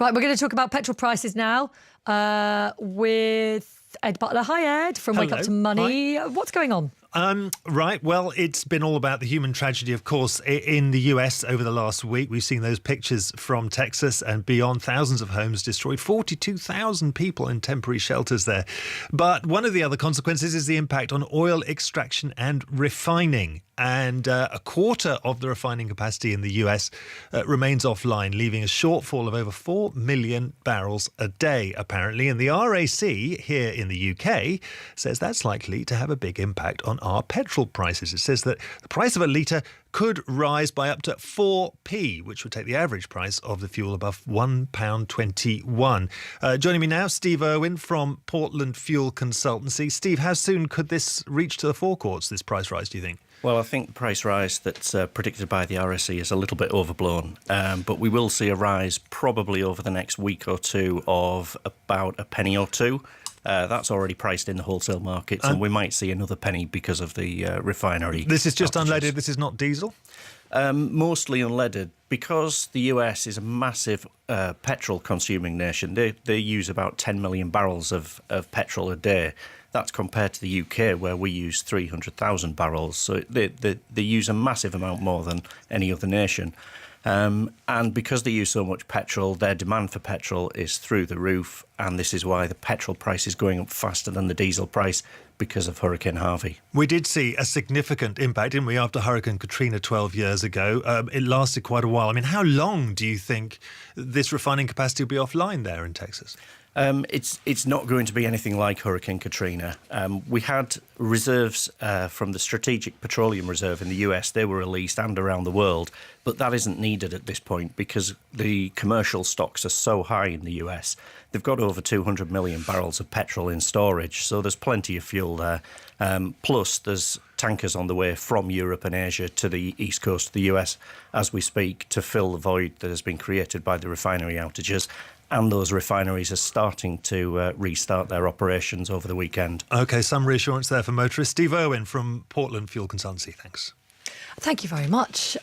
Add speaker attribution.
Speaker 1: Right, we're going to talk about petrol prices now with Ed Butler. Hi, Ed, from Wake Up to Money. Hi. What's going on?
Speaker 2: Right, well, it's been all about the human tragedy, of course, in the US over the last week. We've seen those pictures from Texas and beyond. Thousands of homes destroyed, 42,000 people in temporary shelters there. But one of the other consequences is the impact on oil extraction and refining. And a quarter of the refining capacity in the US remains offline, leaving a shortfall of over 4 million barrels a day, apparently. And the RAC here in the UK says that's likely to have a big impact on our petrol prices. It says that the price of a litre could rise by up to 4p, which would take the average price of the fuel above £1.21. Joining me now, Steve Irwin from Portland Fuel Consultancy. Steve, how soon could this reach to the forecourts, this price rise, do you think?
Speaker 3: Well, I think the price rise that's predicted by the RSC is a little bit overblown, but we will see a rise probably over the next week or two of about a penny or two. That's already priced in the wholesale markets, and we might see another penny because of the refinery.
Speaker 2: This is just
Speaker 3: outages.
Speaker 2: unleaded, this is not diesel?
Speaker 3: Mostly unleaded. Because the US is a massive petrol-consuming nation, they use about 10 million barrels of petrol a day. That's compared to the UK, where we use 300,000 barrels. So they use a massive amount more than any other nation. And because they use so much petrol, their demand for petrol is through the roof. And this is why the petrol price is going up faster than the diesel price, because of Hurricane Harvey.
Speaker 2: We did see a significant impact, didn't we, after Hurricane Katrina 12 years ago? It lasted quite a while. I mean, how long do you think this refining capacity will be offline there in Texas?
Speaker 3: It's not going to be anything like Hurricane Katrina. We had reserves from the Strategic Petroleum Reserve in the US. They were released and around the world, but that isn't needed at this point because the commercial stocks are so high in the US. They've got over 200 million barrels of petrol in storage, so there's plenty of fuel there. Plus, there's tankers on the way from Europe and Asia to the east coast of the US as we speak to fill the void that has been created by the refinery outages. And those refineries are starting to restart their operations over the weekend.
Speaker 2: OK, some reassurance there for motorists. Steve Irwin from Portland Fuel Consultancy, thanks.
Speaker 1: Thank you very much.